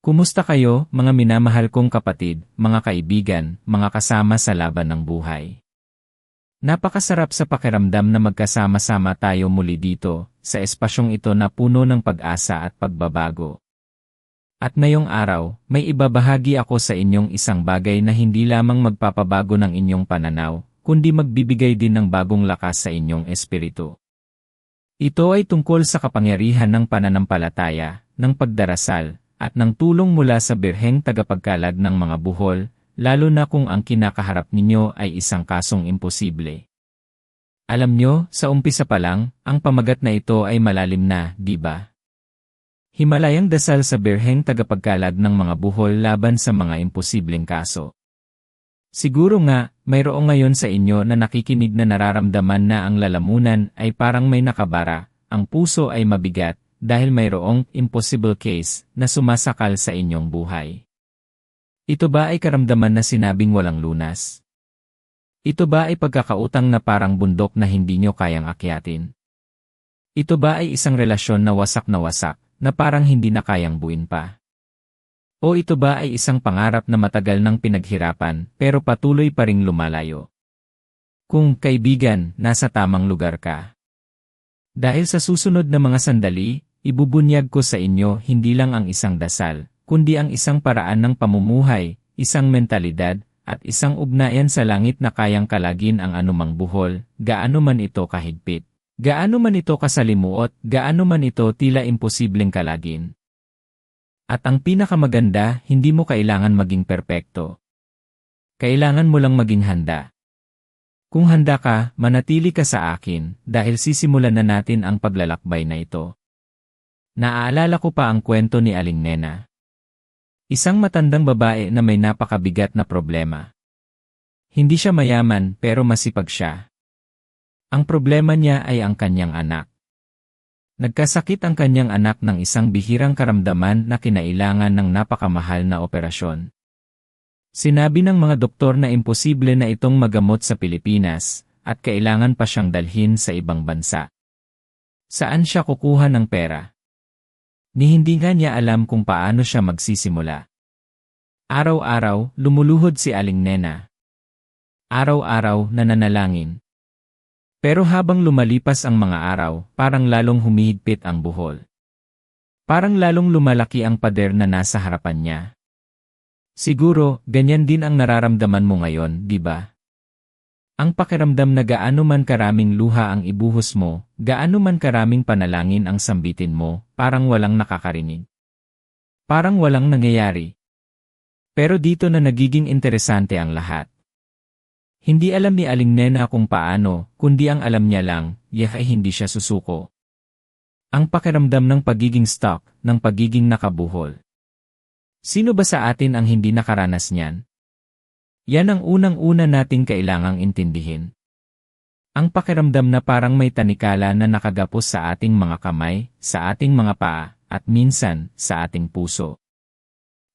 Kumusta kayo, mga minamahal kong kapatid, mga kaibigan, mga kasama sa laban ng buhay? Napakasarap sa pakiramdam na magkasama-sama tayo muli dito, sa espasyong ito na puno ng pag-asa at pagbabago. At ngayong araw, may ibabahagi ako sa inyong isang bagay na hindi lamang magpapabago ng inyong pananaw, kundi magbibigay din ng bagong lakas sa inyong espiritu. Ito ay tungkol sa kapangyarihan ng pananampalataya, ng pagdarasal, at ng tulong mula sa birheng tagapagkalag ng mga buhol, lalo na kung ang kinakaharap ninyo ay isang kasong imposible. Alam nyo, sa umpisa pa lang, ang pamagat na ito ay malalim na, di ba? Himalayang dasal sa birheng tagapagkalag ng mga buhol laban sa mga imposibleng kaso. Siguro nga, mayroong ngayon sa inyo na nakikinig na nararamdaman na ang lalamunan ay parang may nakabara, ang puso ay mabigat, dahil mayroong impossible case na sumasakal sa inyong buhay. Ito ba ay karamdaman na sinabing walang lunas? Ito ba ay pagkakautang na parang bundok na hindi nyo kayang akyatin? Ito ba ay isang relasyon na wasak, na parang hindi na kayang buuin pa? O ito ba ay isang pangarap na matagal nang pinaghirapan pero patuloy pa ring lumalayo? Kung kaibigan, nasa tamang lugar ka. Dahil sa susunod na mga sandali, ibubunyag ko sa inyo hindi lang ang isang dasal, kundi ang isang paraan ng pamumuhay, isang mentalidad, at isang ugnayan sa langit na kayang kalagin ang anumang buhol, gaano man ito kahigpit, gaano man ito kasalimuot, gaano man ito tila imposibleng kalagin. At ang pinakamaganda, hindi mo kailangan maging perpekto. Kailangan mo lang maging handa. Kung handa ka, manatili ka sa akin, dahil sisimulan na natin ang paglalakbay na ito. Naaalala ko pa ang kwento ni Aling Nena. Isang matandang babae na may napakabigat na problema. Hindi siya mayaman pero masipag siya. Ang problema niya ay ang kanyang anak. Nagkasakit ang kanyang anak ng isang bihirang karamdaman na kinailangan ng napakamahal na operasyon. Sinabi ng mga doktor na imposible na itong magamot sa Pilipinas at kailangan pa siyang dalhin sa ibang bansa. Saan siya kukuha ng pera? Ni hindi nga niya alam kung paano siya magsisimula. Araw-araw, lumuluhod si Aling Nena. Araw-araw, nananalangin. Pero habang lumalipas ang mga araw, parang lalong humihigpit ang buhol. Parang lalong lumalaki ang pader na nasa harapan niya. Siguro, ganyan din ang nararamdaman mo ngayon, di ba? Ang pakiramdam na gaano man karaming luha ang ibuhos mo, gaano man karaming panalangin ang sambitin mo, parang walang nakakarinig. Parang walang nangyayari. Pero dito na nagiging interesante ang lahat. Hindi alam ni Aling Nena kung paano, kundi ang alam niya lang, ay hindi siya susuko. Ang pakiramdam ng pagiging stuck, ng pagiging nakabuhol. Sino ba sa atin ang hindi nakaranas niyan? Yan ang unang-una nating kailangang intindihin. Ang pakiramdam na parang may tanikala na nakagapos sa ating mga kamay, sa ating mga paa, at minsan, sa ating puso.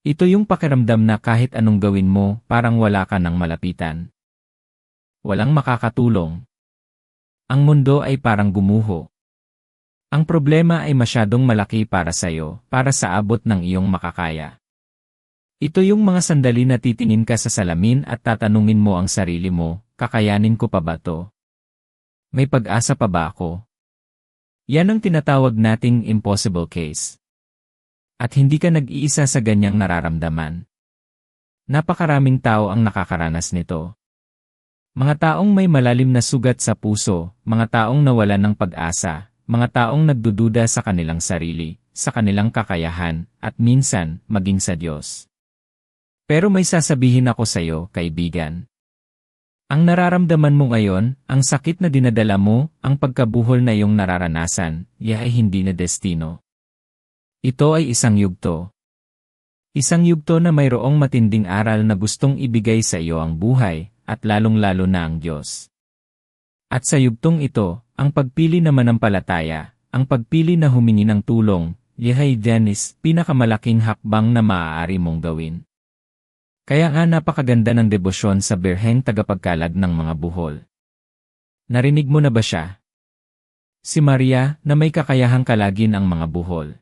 Ito yung pakiramdam na kahit anong gawin mo, parang wala ka nang malapitan. Walang makakatulong. Ang mundo ay parang gumuho. Ang problema ay masyadong malaki para sa'yo, para sa abot ng iyong makakaya. Ito yung mga sandali na titingin ka sa salamin at tatanungin mo ang sarili mo, kakayanin ko pa ba to? May pag-asa pa ba ako? Yan ang tinatawag nating impossible case. At hindi ka nag-iisa sa ganyang nararamdaman. Napakaraming tao ang nakakaranas nito. Mga taong may malalim na sugat sa puso, mga taong nawalan ng pag-asa, mga taong nagdududa sa kanilang sarili, sa kanilang kakayahan, at minsan, maging sa Diyos. Pero may sasabihin ako sa iyo, kaibigan. Ang nararamdaman mo ngayon, ang sakit na dinadala mo, ang pagkabuhol na iyong nararanasan, ay hindi na destino. Ito ay isang yugto. Isang yugto na mayroong matinding aral na gustong ibigay sa iyo ang buhay, at lalong-lalo na ang Diyos. At sa yugtong ito, ang pagpili na manampalataya, ang pagpili na humingi ng tulong, ay Janice, pinakamalaking hakbang na maaari mong gawin. Kaya nga napakaganda ng debosyon sa birheng tagapagkalag ng mga buhol. Narinig mo na ba siya? Si Maria na may kakayahang kalagin ang mga buhol.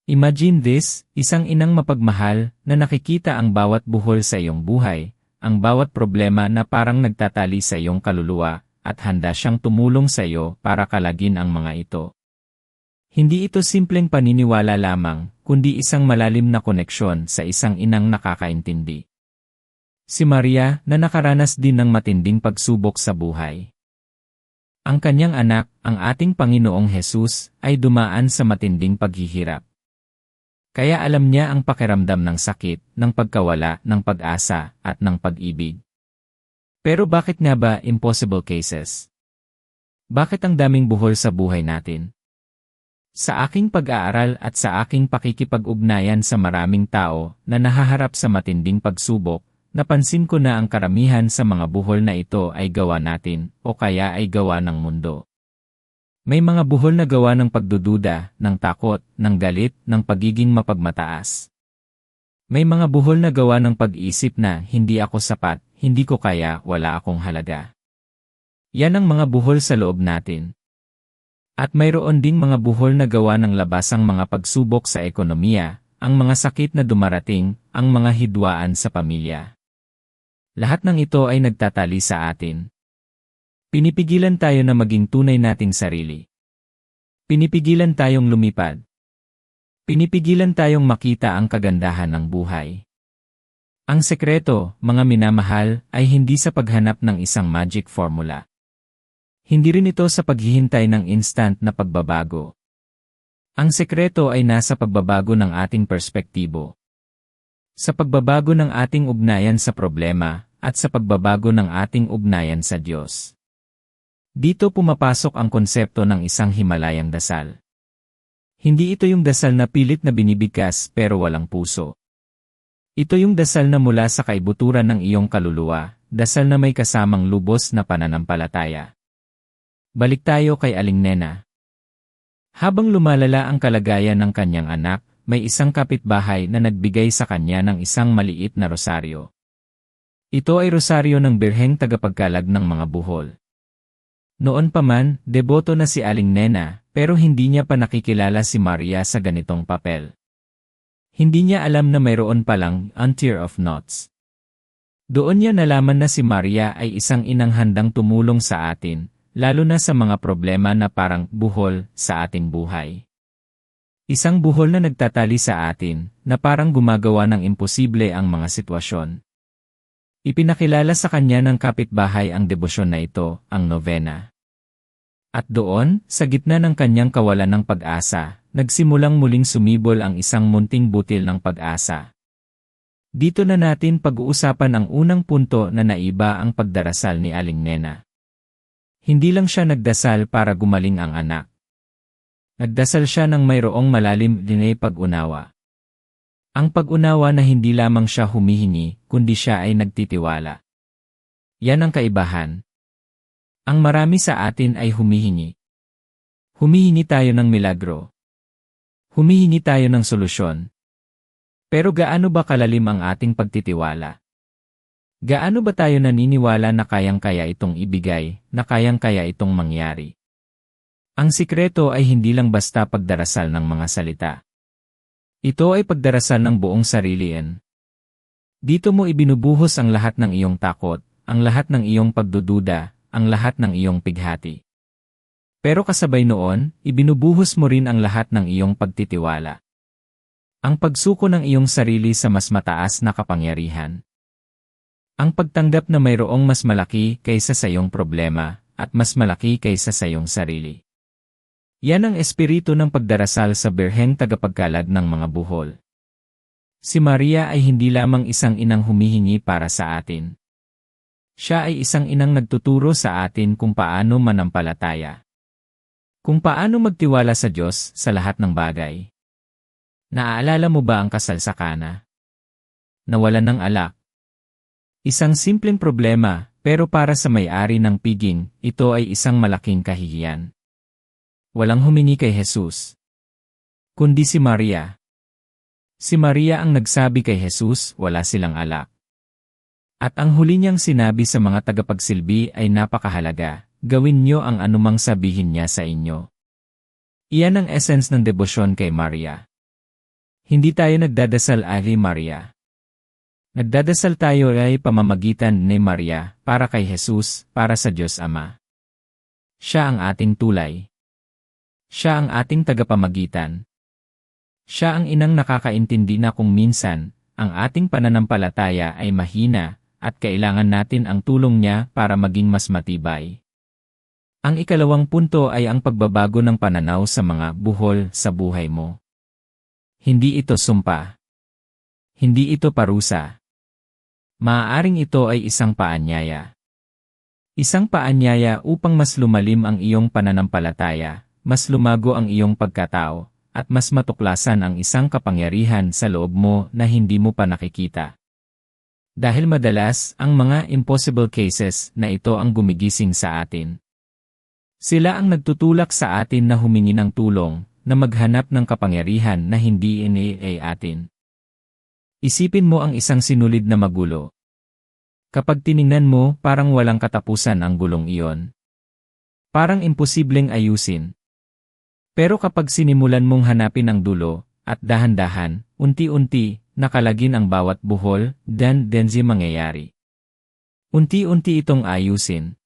Imagine this, isang inang mapagmahal na nakikita ang bawat buhol sa iyong buhay, ang bawat problema na parang nagtatali sa iyong kaluluwa, at handa siyang tumulong sa iyo para kalagin ang mga ito. Hindi ito simpleng paniniwala lamang, kundi isang malalim na koneksyon sa isang inang nakakaintindi. Si Maria na nakaranas din ng matinding pagsubok sa buhay. Ang kanyang anak, ang ating Panginoong Hesus, ay dumaan sa matinding paghihirap. Kaya alam niya ang pakiramdam ng sakit, ng pagkawala, ng pag-asa, at ng pag-ibig. Pero bakit nga ba impossible cases? Bakit ang daming buhol sa buhay natin? Sa aking pag-aaral at sa aking pakikipag-ugnayan sa maraming tao na nahaharap sa matinding pagsubok, napansin ko na ang karamihan sa mga buhol na ito ay gawa natin o kaya ay gawa ng mundo. May mga buhol na gawa ng pagdududa, ng takot, ng galit, ng pagiging mapagmataas. May mga buhol na gawa ng pag-iisip na hindi ako sapat, hindi ko kaya, wala akong halaga. Yan ang mga buhol sa loob natin. At mayroon ding mga buhol na gawa ng labasang mga pagsubok sa ekonomiya, ang mga sakit na dumarating, ang mga hidwaan sa pamilya. Lahat ng ito ay nagtatali sa atin. Pinipigilan tayo na maging tunay nating sarili. Pinipigilan tayong lumipad. Pinipigilan tayong makita ang kagandahan ng buhay. Ang sekreto, mga minamahal, ay hindi sa paghanap ng isang magic formula. Hindi rin ito sa paghihintay ng instant na pagbabago. Ang sekreto ay nasa pagbabago ng ating perspektibo. Sa pagbabago ng ating ugnayan sa problema, at sa pagbabago ng ating ugnayan sa Diyos. Dito pumapasok ang konsepto ng isang Himalayang dasal. Hindi ito yung dasal na pilit na binibigkas pero walang puso. Ito yung dasal na mula sa kaibuturan ng iyong kaluluwa, dasal na may kasamang lubos na pananampalataya. Balik tayo kay Aling Nena. Habang lumalala ang kalagayan ng kanyang anak, may isang kapitbahay na nagbigay sa kanya ng isang maliit na rosaryo. Ito ay rosaryo ng Birheng Tagapagkalag ng mga buhol. Noon pa man, deboto na si Aling Nena, pero hindi niya pa nakikilala si Maria sa ganitong papel. Hindi niya alam na mayroon palang tier of knots. Doon niya nalaman na si Maria ay isang inang handang tumulong sa atin, lalo na sa mga problema na parang buhol sa ating buhay. Isang buhol na nagtatali sa atin, na parang gumagawa ng imposible ang mga sitwasyon. Ipinakilala sa kanya ng kapitbahay ang debosyon na ito, ang novena. At doon, sa gitna ng kanyang kawalan ng pag-asa, nagsimulang muling sumibol ang isang munting butil ng pag-asa. Dito na natin pag-uusapan ang unang punto na naiba ang pagdarasal ni Aling Nena. Hindi lang siya nagdasal para gumaling ang anak. Nagdasal siya ng mayroong malalim din pag-unawa. Ang pag-unawa na hindi lamang siya humihingi, kundi siya ay nagtitiwala. Yan ang kaibahan. Ang marami sa atin ay humihingi. Humihingi tayo ng milagro. Humihingi tayo ng solusyon. Pero gaano ba kalalim ang ating pagtitiwala? Gaano ba tayo naniniwala na kayang-kaya itong ibigay, na kayang-kaya itong mangyari? Ang sikreto ay hindi lang basta pagdarasal ng mga salita. Ito ay pagdarasal ng buong sariliin. Dito mo ibinubuhos ang lahat ng iyong takot, ang lahat ng iyong pagdududa, ang lahat ng iyong pighati. Pero kasabay noon, ibinubuhos mo rin ang lahat ng iyong pagtitiwala. Ang pagsuko ng iyong sarili sa mas mataas na kapangyarihan. Ang pagtanggap na mayroong mas malaki kaysa sa iyong problema, at mas malaki kaysa sa iyong sarili. Yan ang espiritu ng pagdarasal sa Birheng Tagapagkalag ng mga buhol. Si Maria ay hindi lamang isang inang humihingi para sa atin. Siya ay isang inang nagtuturo sa atin kung paano manampalataya. Kung paano magtiwala sa Diyos sa lahat ng bagay. Naaalala mo ba ang kasal sa Kana? Nawalan ng alak. Isang simpleng problema, pero para sa may-ari ng piging, ito ay isang malaking kahihiyan. Walang humingi kay Jesus, kundi si Maria. Si Maria ang nagsabi kay Jesus, wala silang alak. At ang huli niyang sinabi sa mga tagapagsilbi ay napakahalaga, gawin niyo ang anumang sabihin niya sa inyo. Iyan ang essence ng debosyon kay Maria. Hindi tayo nagdadasal ay Maria. Nagdadasal tayo ay pamamagitan ni Maria, para kay Jesus, para sa Diyos Ama. Siya ang ating tulay. Siya ang ating tagapamagitan. Siya ang inang nakakaintindi na kung minsan, ang ating pananampalataya ay mahina, at kailangan natin ang tulong niya para maging mas matibay. Ang ikalawang punto ay ang pagbabago ng pananaw sa mga buhol sa buhay mo. Hindi ito sumpa. Hindi ito parusa. Maaaring ito ay isang paanyaya. Isang paanyaya upang mas lumalim ang iyong pananampalataya, mas lumago ang iyong pagkatao, at mas matuklasan ang isang kapangyarihan sa loob mo na hindi mo pa nakikita. Dahil madalas, ang mga impossible cases na ito ang gumigising sa atin. Sila ang nagtutulak sa atin na humingi ng tulong, na maghanap ng kapangyarihan na hindi iniay atin. Isipin mo ang isang sinulid na magulo. Kapag tiningnan mo, parang walang katapusan ang gulong iyon. Parang imposibleng ayusin. Pero kapag sinimulan mong hanapin ang dulo, at dahan-dahan, unti-unti, nakalagin ang bawat buhol, dan denzi mangyayari. Unti-unti itong ayusin.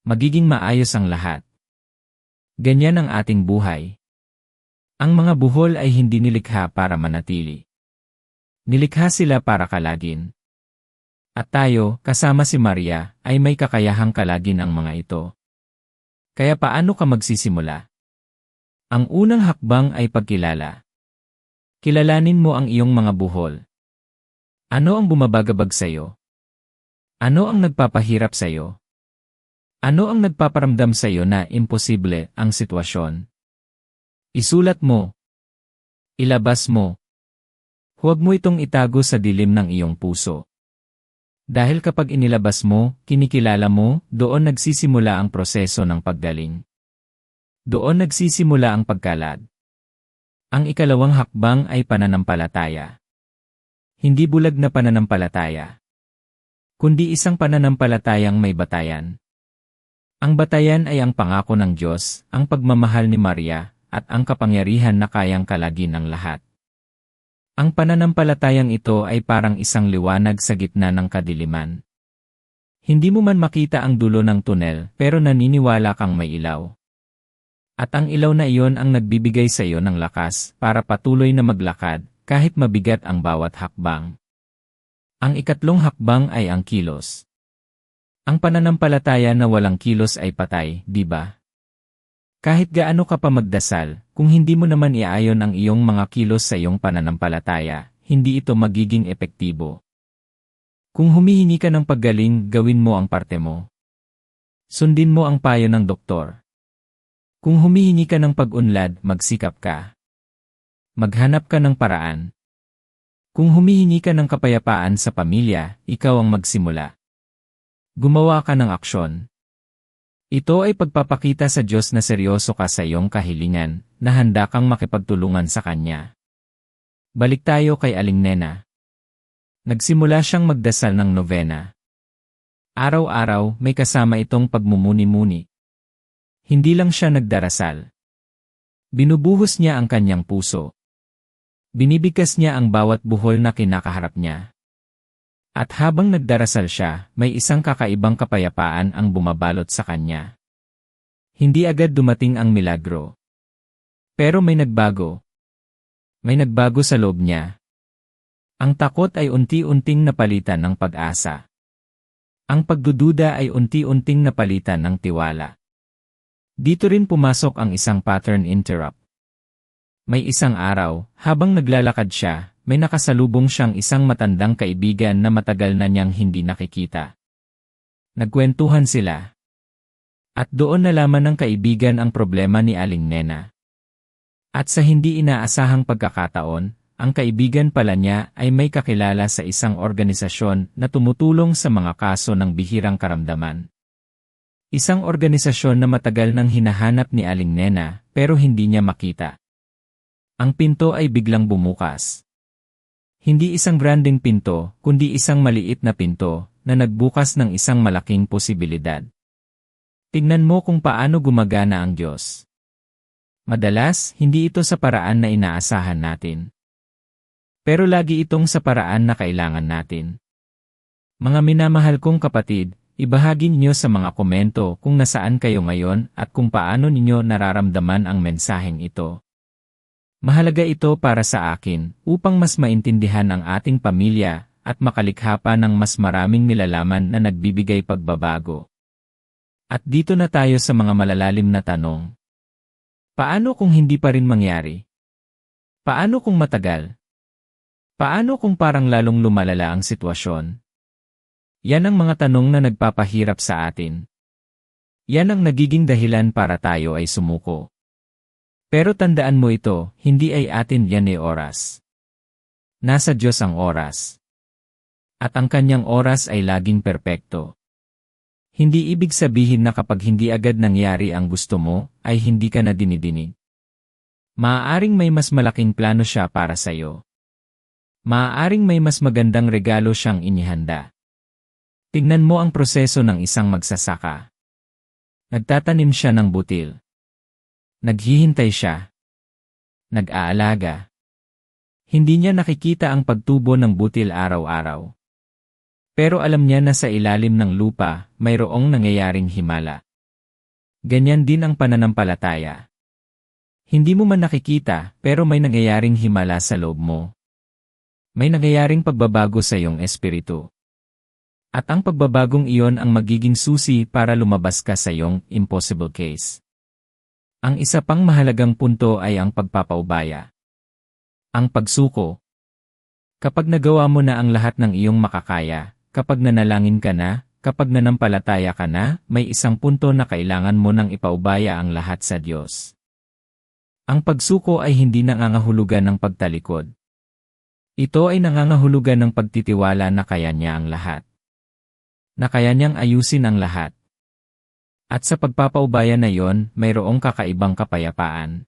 Magiging maayos ang lahat. Ganyan ang ating buhay. Ang mga buhol ay hindi nilikha para manatili. Nilikha sila para kalagin. At tayo, kasama si Maria, ay may kakayahang kalagin ang mga ito. Kaya paano ka magsisimula? Ang unang hakbang ay pagkilala. Kilalanin mo ang iyong mga buhol. Ano ang bumabagabag sa iyo? Ano ang nagpapahirap sa iyo? Ano ang nagpaparamdam sa iyo na imposible ang sitwasyon? Isulat mo. Ilabas mo. Huwag mo itong itago sa dilim ng iyong puso. Dahil kapag inilabas mo, kinikilala mo, doon nagsisimula ang proseso ng paggaling. Doon nagsisimula ang pagkalad. Ang ikalawang hakbang ay pananampalataya. Hindi bulag na pananampalataya, kundi isang pananampalatayang may batayan. Ang batayan ay ang pangako ng Diyos, ang pagmamahal ni Maria, at ang kapangyarihan na kayang kalagin ang lahat. Ang pananampalatayang ito ay parang isang liwanag sa gitna ng kadiliman. Hindi mo man makita ang dulo ng tunel, pero naniniwala kang may ilaw. At ang ilaw na iyon ang nagbibigay sa iyo ng lakas para patuloy na maglakad, kahit mabigat ang bawat hakbang. Ang ikatlong hakbang ay ang kilos. Ang pananampalataya na walang kilos ay patay, di ba? Kahit gaano ka pa magdasal, kung hindi mo naman iayon ang iyong mga kilos sa iyong pananampalataya, hindi ito magiging epektibo. Kung humihingi ka ng paggaling, gawin mo ang parte mo. Sundin mo ang payo ng doktor. Kung humihingi ka ng pag-unlad, magsikap ka. Maghanap ka ng paraan. Kung humihingi ka ng kapayapaan sa pamilya, ikaw ang magsimula. Gumawa ka ng aksyon. Ito ay pagpapakita sa Diyos na seryoso ka sa iyong kahilingan, na handa kang makipagtulungan sa Kanya. Balik tayo kay Aling Nena. Nagsimula siyang magdasal ng novena. Araw-araw may kasama itong pagmumuni-muni. Hindi lang siya nagdarasal. Binubuhos niya ang kanyang puso. Binibigkas niya ang bawat buhol na kinakaharap niya. At habang nagdarasal siya, may isang kakaibang kapayapaan ang bumabalot sa kanya. Hindi agad dumating ang milagro. Pero may nagbago. May nagbago sa loob niya. Ang takot ay unti-unting napalitan ng pag-asa. Ang pagdududa ay unti-unting napalitan ng tiwala. Dito rin pumasok ang isang pattern interrupt. May isang araw, habang naglalakad siya, may nakasalubong siyang isang matandang kaibigan na matagal na niyang hindi nakikita. Nagkwentuhan sila. At doon nalaman ng kaibigan ang problema ni Aling Nena. At sa hindi inaasahang pagkakataon, ang kaibigan pala niya ay may kakilala sa isang organisasyon na tumutulong sa mga kaso ng bihirang karamdaman. Isang organisasyon na matagal nang hinahanap ni Aling Nena pero hindi niya makita. Ang pinto ay biglang bumukas. Hindi isang granding pinto, kundi isang maliit na pinto na nagbukas ng isang malaking posibilidad. Tingnan mo kung paano gumagana ang Diyos. Madalas, hindi ito sa paraan na inaasahan natin. Pero lagi itong sa paraan na kailangan natin. Mga minamahal kong kapatid, ibahagi niyo sa mga komento kung nasaan kayo ngayon at kung paano ninyo nararamdaman ang mensaheng ito. Mahalaga ito para sa akin upang mas maintindihan ang ating pamilya at makalikha pa ng mas maraming nilalaman na nagbibigay pagbabago. At dito na tayo sa mga malalalim na tanong. Paano kung hindi pa rin mangyari? Paano kung matagal? Paano kung parang lalong lumalala ang sitwasyon? Yan ang mga tanong na nagpapahirap sa atin. Yan ang nagiging dahilan para tayo ay sumuko. Pero tandaan mo ito, hindi ay atin yan oras. Nasa Diyos ang oras. At ang kanyang oras ay laging perpekto. Hindi ibig sabihin na kapag hindi agad nangyari ang gusto mo, ay hindi ka na dinidinig. Maaaring may mas malaking plano siya para sa iyo. Maaaring may mas magandang regalo siyang inihanda. Tignan mo ang proseso ng isang magsasaka. Nagtatanim siya ng butil. Naghihintay siya. Nag-aalaga. Hindi niya nakikita ang pagtubo ng butil araw-araw. Pero alam niya na sa ilalim ng lupa, mayroong nangyayaring himala. Ganyan din ang pananampalataya. Hindi mo man nakikita, pero may nangyayaring himala sa loob mo. May nangyayaring pagbabago sa iyong espiritu. At ang pagbabagong iyon ang magiging susi para lumabas ka sa iyong impossible case. Ang isa pang mahalagang punto ay ang pagpapaubaya. Ang pagsuko. Kapag nagawa mo na ang lahat ng iyong makakaya, kapag nanalangin ka na, kapag nanampalataya ka na, may isang punto na kailangan mo nang ipaubaya ang lahat sa Diyos. Ang pagsuko ay hindi nangangahulugan ng pagtalikod. Ito ay nangangahulugan ng pagtitiwala na kaya niya ang lahat. Na kaya niyang ayusin ang lahat. At sa pagpapaubaya na yon, mayroong kakaibang kapayapaan.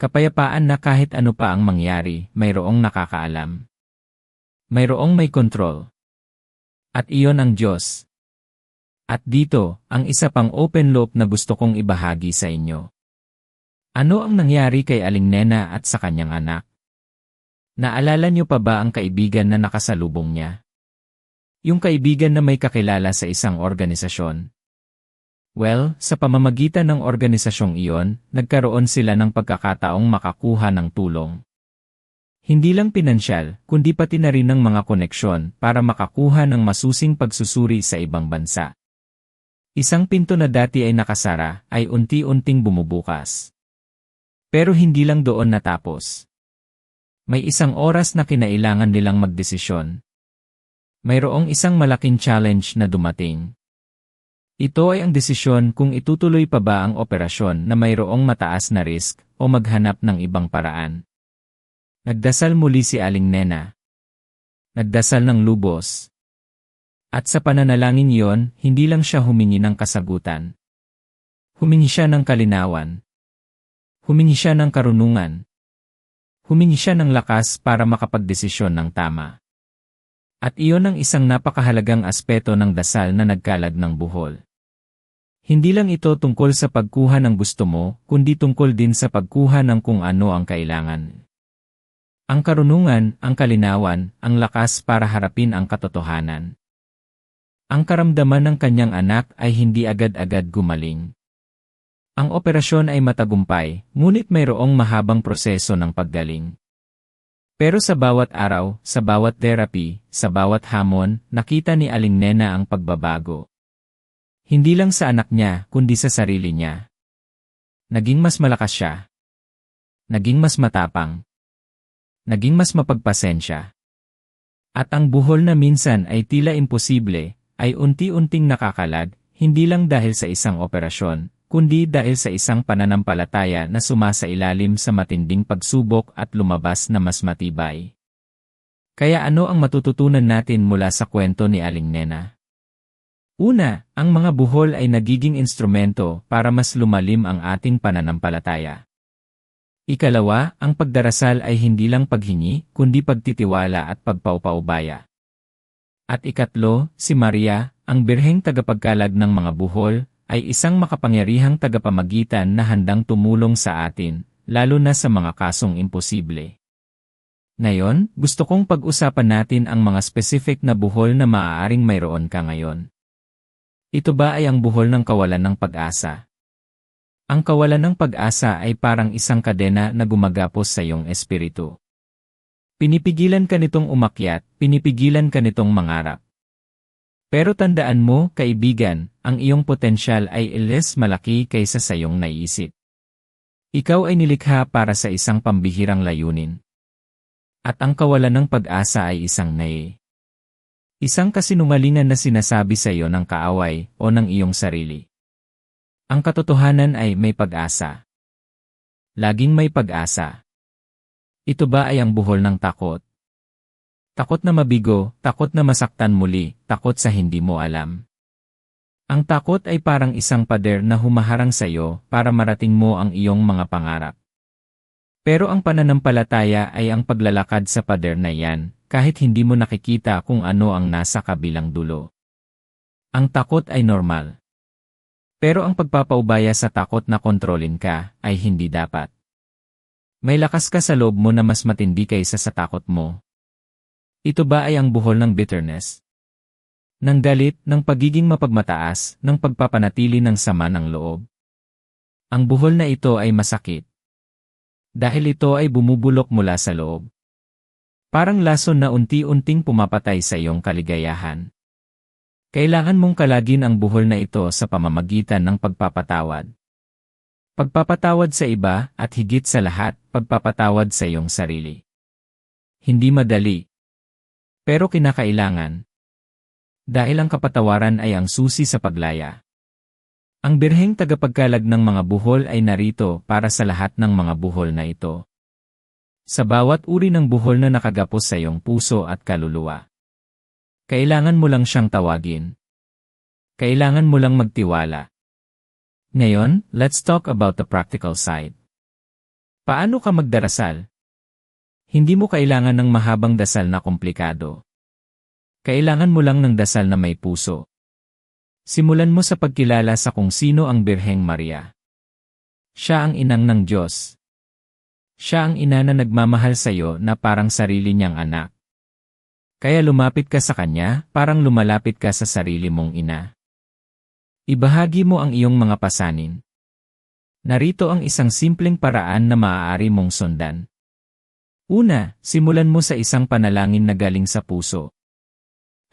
Kapayapaan na kahit ano pa ang mangyari, mayroong nakakaalam. Mayroong may kontrol. At iyon ang Diyos. At dito, ang isa pang open loop na gusto kong ibahagi sa inyo. Ano ang nangyari kay Aling Nena at sa kanyang anak? Naalala niyo pa ba ang kaibigan na nakasalubong niya? Yung kaibigan na may kakilala sa isang organisasyon. Well, sa pamamagitan ng organisasyong iyon, nagkaroon sila ng pagkakataong makakuha ng tulong. Hindi lang pinansyal, kundi pati na rin ng mga koneksyon para makakuha ng masusing pagsusuri sa ibang bansa. Isang pinto na dati ay nakasara, ay unti-unting bumubukas. Pero hindi lang doon natapos. May isang oras na kinailangan nilang magdesisyon. Mayroong isang malaking challenge na dumating. Ito ay ang desisyon kung itutuloy pa ba ang operasyon na mayroong mataas na risk o maghanap ng ibang paraan. Nagdasal muli si Aling Nena. Nagdasal ng lubos. At sa pananalangin yon, hindi lang siya humingi ng kasagutan. Humingi siya ng kalinawan. Humingi siya ng karunungan. Humingi siya ng lakas para makapagdesisyon ng tama. At iyon ang isang napakahalagang aspeto ng dasal na nagkalag ng buhol. Hindi lang ito tungkol sa pagkuha ng gusto mo, kundi tungkol din sa pagkuha ng kung ano ang kailangan. Ang karunungan, ang kalinawan, ang lakas para harapin ang katotohanan. Ang karamdaman ng kanyang anak ay hindi agad-agad gumaling. Ang operasyon ay matagumpay, ngunit mayroong mahabang proseso ng paggaling. Pero sa bawat araw, sa bawat therapy, sa bawat hamon, nakita ni Aling Nena ang pagbabago. Hindi lang sa anak niya, kundi sa sarili niya. Naging mas malakas siya. Naging mas matapang. Naging mas mapagpasensya. At ang buhol na minsan ay tila imposible, ay unti-unting nakakalag, hindi lang dahil sa isang operasyon, kundi dahil sa isang pananampalataya na sumasailalim sa matinding pagsubok at lumabas na mas matibay. Kaya ano ang matututunan natin mula sa kwento ni Aling Nena? Una, ang mga buhol ay nagiging instrumento para mas lumalim ang ating pananampalataya. Ikalawa, ang pagdarasal ay hindi lang paghingi, kundi pagtitiwala at pagpaupaubaya. At ikatlo, si Maria, ang birheng tagapagkalag ng mga buhol, ay isang makapangyarihang tagapamagitan na handang tumulong sa atin, lalo na sa mga kasong imposible. Ngayon, gusto kong pag-usapan natin ang mga specific na buhol na maaaring mayroon ka ngayon. Ito ba ay ang buhol ng kawalan ng pag-asa? Ang kawalan ng pag-asa ay parang isang kadena na gumagapos sa iyong espiritu. Pinipigilan ka nitong umakyat, pinipigilan ka nitong mangarap. Pero tandaan mo, kaibigan, ang iyong potensyal ay iles malaki kaysa sa iyong naiisip. Ikaw ay nilikha para sa isang pambihirang layunin. At ang kawalan ng pag-asa ay isang isang kasinungalingan na sinasabi sa iyo ng kaaway o ng iyong sarili. Ang katotohanan ay may pag-asa. Laging may pag-asa. Ito ba ay ang buhol ng takot? Takot na mabigo, takot na masaktan muli, takot sa hindi mo alam. Ang takot ay parang isang pader na humaharang sa iyo para marating mo ang iyong mga pangarap. Pero ang pananampalataya ay ang paglalakad sa pader na yan, kahit hindi mo nakikita kung ano ang nasa kabilang dulo. Ang takot ay normal. Pero ang pagpapaubaya sa takot na kontrolin ka, ay hindi dapat. May lakas ka sa loob mo na mas matindi kaysa sa takot mo. Ito ba ay ang buhol ng bitterness? Ng galit, ng pagiging mapagmataas, ng pagpapanatili ng sama ng loob? Ang buhol na ito ay masakit. Dahil ito ay bumubulok mula sa loob. Parang lason na unti-unting pumapatay sa iyong kaligayahan. Kailangan mong kalagin ang buhol na ito sa pamamagitan ng pagpapatawad. Pagpapatawad sa iba at higit sa lahat, pagpapatawad sa iyong sarili. Hindi madali. Pero kinakailangan. Dahil ang kapatawaran ay ang susi sa paglaya. Ang birheng tagapagkalag ng mga buhol ay narito para sa lahat ng mga buhol na ito. Sa bawat uri ng buhol na nakagapos sa iyong puso at kaluluwa. Kailangan mo lang siyang tawagin. Kailangan mo lang magtiwala. Ngayon, let's talk about the practical side. Paano ka magdarasal? Hindi mo kailangan ng mahabang dasal na komplikado. Kailangan mo lang ng dasal na may puso. Simulan mo sa pagkilala sa kung sino ang Birheng Maria. Siya ang inang ng Diyos. Siya ang ina na nagmamahal sa iyo na parang sarili niyang anak. Kaya lumapit ka sa kanya, parang lumalapit ka sa sarili mong ina. Ibahagi mo ang iyong mga pasanin. Narito ang isang simpleng paraan na maaari mong sundan. Una, simulan mo sa isang panalangin na galing sa puso.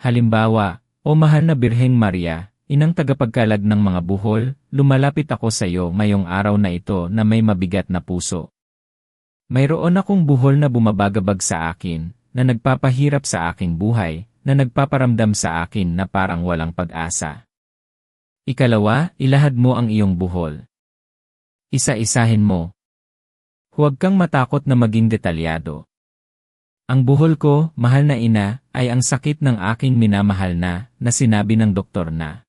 Halimbawa, O mahal na Birheng Maria, Inang tagapagkalag ng mga buhol, lumalapit ako sa iyo ngayong araw na ito na may mabigat na puso. Mayroon akong buhol na bumabagabag sa akin, na nagpapahirap sa aking buhay, na nagpaparamdam sa akin na parang walang pag-asa. Ikalawa, ilahad mo ang iyong buhol. Isa-isahin mo. Huwag kang matakot na maging detalyado. Ang buhol ko, mahal na ina, ay ang sakit ng aking minamahal na sinabi ng doktor na.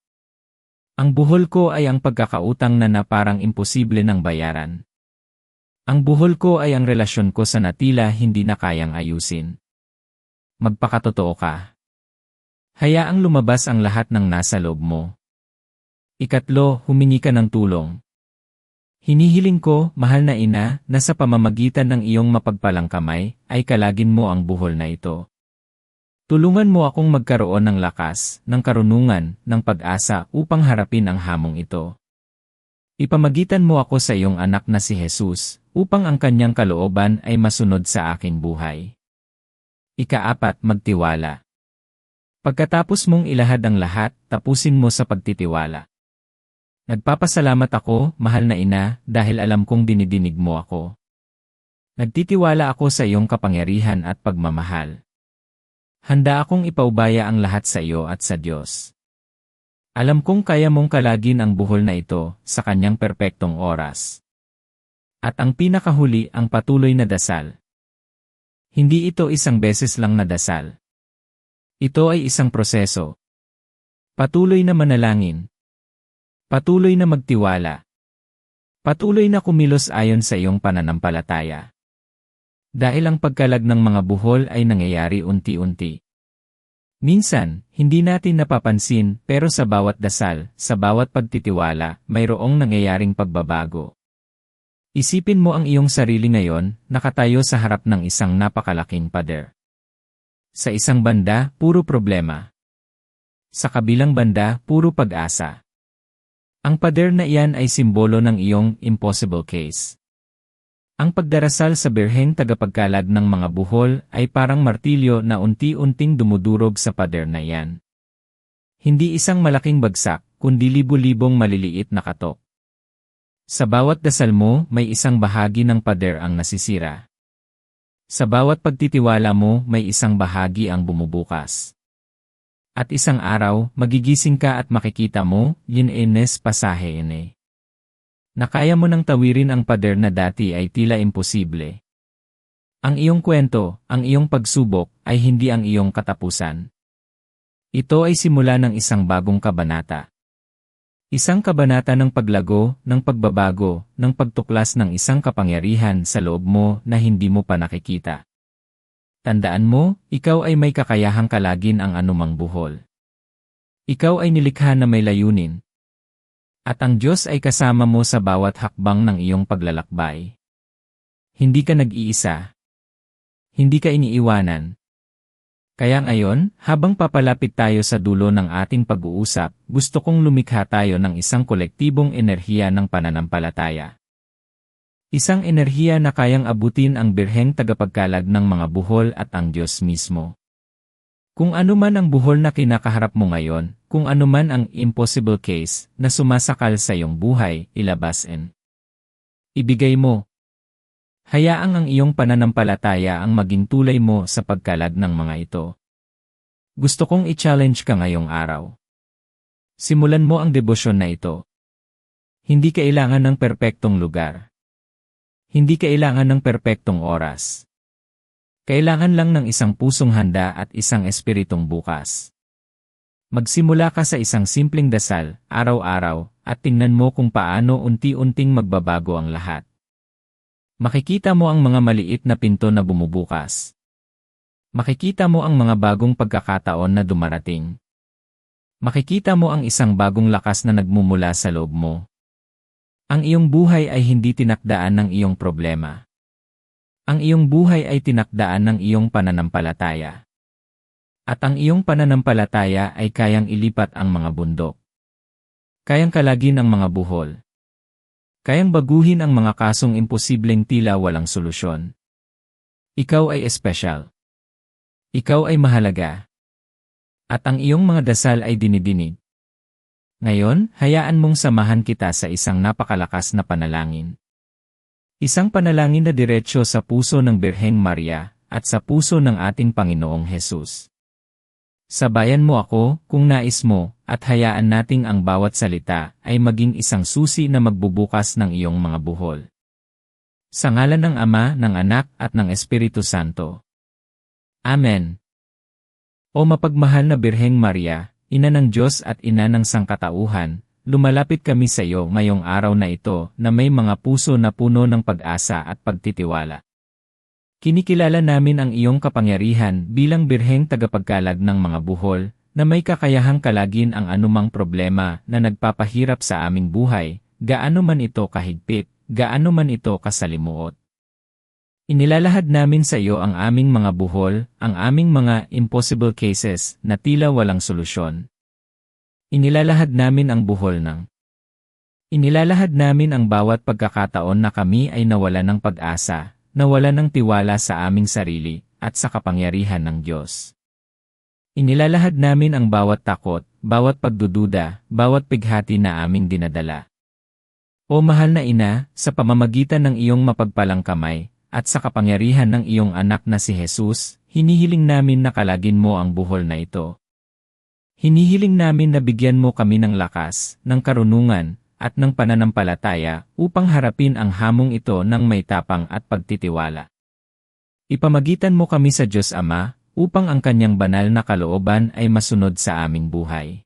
Ang buhol ko ay ang pagkakautang na parang imposible ng bayaran. Ang buhol ko ay ang relasyon ko sa natila hindi na kayang ayusin. Magpakatotoo ka. Hayaang lumabas ang lahat ng nasa loob mo. Ikatlo, humingi ka ng tulong. Hinihiling ko, mahal na ina, na sa pamamagitan ng iyong mapagpalang kamay, ay kalagin mo ang buhol na ito. Tulungan mo akong magkaroon ng lakas, ng karunungan, ng pag-asa upang harapin ang hamong ito. Ipamagitan mo ako sa iyong anak na si Jesus, upang ang kanyang kalooban ay masunod sa aking buhay. Ikaapat, magtiwala. Pagkatapos mong ilahad ang lahat, tapusin mo sa pagtitiwala. Nagpapasalamat ako, mahal na ina, dahil alam kong dinidinig mo ako. Nagtitiwala ako sa iyong kapangyarihan at pagmamahal. Handa akong ipaubaya ang lahat sa iyo at sa Diyos. Alam kong kaya mong kalagin ang buhol na ito sa kanyang perpektong oras. At ang pinakahuli ang patuloy na dasal. Hindi ito isang beses lang na dasal. Ito ay isang proseso. Patuloy na manalangin. Patuloy na magtiwala. Patuloy na kumilos ayon sa iyong pananampalataya. Dahil ang pagkalag ng mga buhol ay nangyayari unti-unti. Minsan, hindi natin napapansin pero sa bawat dasal, sa bawat pagtitiwala, mayroong nangyayaring pagbabago. Isipin mo ang iyong sarili ngayon, nakatayo sa harap ng isang napakalaking pader. Sa isang banda, puro problema. Sa kabilang banda, puro pag-asa. Ang pader na iyan ay simbolo ng iyong impossible case. Ang pagdarasal sa birheng tagapagkalag ng mga buhol ay parang martilyo na unti-unting dumudurog sa pader na iyan. Hindi isang malaking bagsak, kundi libu-libong maliliit na katok. Sa bawat dasal mo, may isang bahagi ng pader ang nasisira. Sa bawat pagtitiwala mo, may isang bahagi ang bumubukas. At isang araw, magigising ka at makikita mo, yun enes pasahe ene. Na kaya mo nang tawirin ang pader na dati ay tila imposible. Ang iyong kwento, ang iyong pagsubok, ay hindi ang iyong katapusan. Ito ay simula ng isang bagong kabanata. Isang kabanata ng paglago, ng pagbabago, ng pagtuklas ng isang kapangyarihan sa loob mo na hindi mo pa nakikita. Tandaan mo, ikaw ay may kakayahang kalagin ang anumang buhol. Ikaw ay nilikha na may layunin. At ang Diyos ay kasama mo sa bawat hakbang ng iyong paglalakbay. Hindi ka nag-iisa. Hindi ka iniiwanan. Kaya ngayon, habang papalapit tayo sa dulo ng ating pag-uusap, gusto kong lumikha tayo ng isang kolektibong enerhiya ng pananampalataya. Isang enerhiya na kayang abutin ang birheng tagapagkalag ng mga buhol at ang Diyos mismo. Kung ano man ang buhol na kinakaharap mo ngayon, kung ano man ang impossible case na sumasakal sa iyong buhay, ilabasin. Ibigay mo. Hayaang ang iyong pananampalataya ang maging tulay mo sa pagkalag ng mga ito. Gusto kong i-challenge ka ngayong araw. Simulan mo ang debosyon na ito. Hindi kailangan ng perpektong lugar. Hindi kailangan ng perpektong oras. Kailangan lang ng isang pusong handa at isang espiritong bukas. Magsimula ka sa isang simpleng dasal, araw-araw, at tingnan mo kung paano unti-unting magbabago ang lahat. Makikita mo ang mga maliit na pinto na bumubukas. Makikita mo ang mga bagong pagkakataon na dumarating. Makikita mo ang isang bagong lakas na nagmumula sa loob mo. Ang iyong buhay ay hindi tinakdaan ng iyong problema. Ang iyong buhay ay tinakdaan ng iyong pananampalataya. At ang iyong pananampalataya ay kayang ilipat ang mga bundok. Kayang kalagin ang mga buhol. Kayang baguhin ang mga kasong imposibleng tila walang solusyon. Ikaw ay espesyal. Ikaw ay mahalaga. At ang iyong mga dasal ay dinidinig. Ngayon, hayaan mong samahan kita sa isang napakalakas na panalangin. Isang panalangin na diretsyo sa puso ng Birheng Maria at sa puso ng ating Panginoong Hesus. Sabayan mo ako, kung nais mo, at hayaan nating ang bawat salita ay maging isang susi na magbubukas ng iyong mga buhol. Sa ngalan ng Ama, ng Anak, at ng Espiritu Santo. Amen. O mapagmahal na Birheng Maria, Ina ng Diyos at Ina ng Sangkatauhan, lumalapit kami sa iyo ngayong araw na ito na may mga puso na puno ng pag-asa at pagtitiwala. Kinikilala namin ang iyong kapangyarihan bilang birheng tagapagkalag ng mga buhol, na may kakayahang kalagin ang anumang problema na nagpapahirap sa aming buhay, gaano man ito kahigpit, gaano man ito kasalimuot. Inilalahad namin sa iyo ang aming mga buhol, ang aming mga impossible cases na tila walang solusyon. Inilalahad namin ang buhol ng. Inilalahad namin ang bawat pagkakataon na kami ay nawalan ng pag-asa, nawalan ng tiwala sa aming sarili, at sa kapangyarihan ng Diyos. Inilalahad namin ang bawat takot, bawat pagdududa, bawat pighati na aming dinadala. O mahal na Ina, sa pamamagitan ng iyong mapagpalang kamay, at sa kapangyarihan ng iyong anak na si Jesus, hinihiling namin na kalagin mo ang buhol na ito. Hinihiling namin na bigyan mo kami ng lakas, ng karunungan, at ng pananampalataya upang harapin ang hamong ito ng may tapang at pagtitiwala. Ipamagitan mo kami sa Diyos Ama upang ang kanyang banal na kalooban ay masunod sa aming buhay.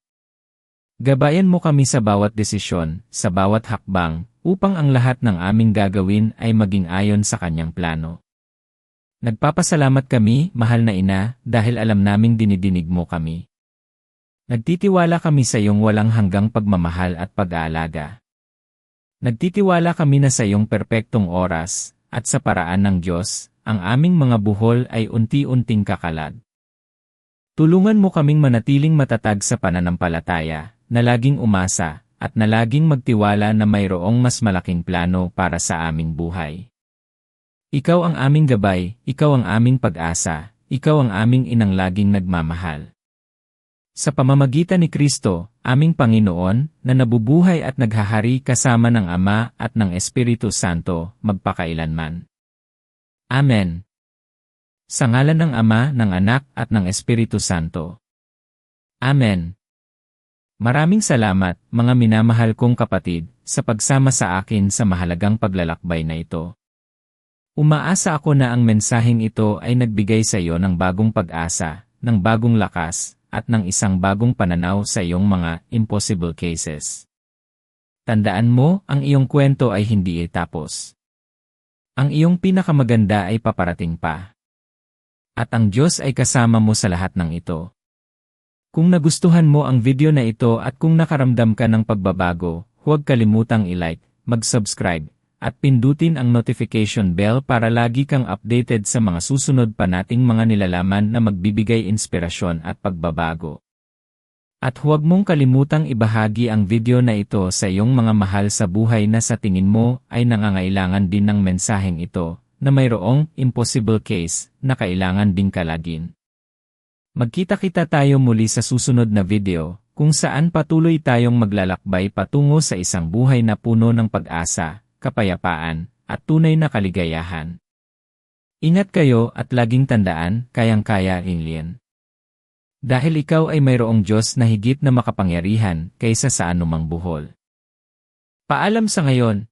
Gabayan mo kami sa bawat desisyon, sa bawat hakbang, upang ang lahat ng aming gagawin ay maging ayon sa kanyang plano. Nagpapasalamat kami, mahal na Ina, dahil alam naming dinidinig mo kami. Nagtitiwala kami sa iyong walang hanggang pagmamahal at pag-aalaga. Nagtitiwala kami na sa iyong perpektong oras, at sa paraan ng Diyos, ang aming mga buhol ay unti-unting kakalad. Tulungan mo kaming manatiling matatag sa pananampalataya, na laging umasa, at na laging magtiwala na mayroong mas malaking plano para sa aming buhay. Ikaw ang aming gabay, ikaw ang aming pag-asa, ikaw ang aming inang laging nagmamahal. Sa pamamagitan ni Kristo, aming Panginoon, na nabubuhay at naghahari kasama ng Ama at ng Espiritu Santo, magpakailanman. Amen. Sa ngalan ng Ama, ng Anak at ng Espiritu Santo. Amen. Maraming salamat, mga minamahal kong kapatid, sa pagsama sa akin sa mahalagang paglalakbay na ito. Umaasa ako na ang mensaheng ito ay nagbigay sa iyo ng bagong pag-asa, ng bagong lakas, at ng isang bagong pananaw sa iyong mga impossible cases. Tandaan mo, ang iyong kwento ay hindi itapos. Ang iyong pinakamaganda ay paparating pa. At ang Diyos ay kasama mo sa lahat ng ito. Kung nagustuhan mo ang video na ito at kung nakaramdam ka ng pagbabago, huwag kalimutang i-like, mag-subscribe, at pindutin ang notification bell para lagi kang updated sa mga susunod pa nating mga nilalaman na magbibigay inspirasyon at pagbabago. At huwag mong kalimutang ibahagi ang video na ito sa iyong mga mahal sa buhay na sa tingin mo ay nangangailangan din ng mensaheng ito, na mayroong impossible case na kailangan ding kalagin. Magkita-kita tayo muli sa susunod na video, kung saan patuloy tayong maglalakbay patungo sa isang buhay na puno ng pag-asa, kapayapaan, at tunay na kaligayahan. Ingat kayo at laging tandaan, kayang-kaya alien. Dahil ikaw ay mayroong Diyos na higit na makapangyarihan kaysa sa anumang buhol. Paalam sa ngayon.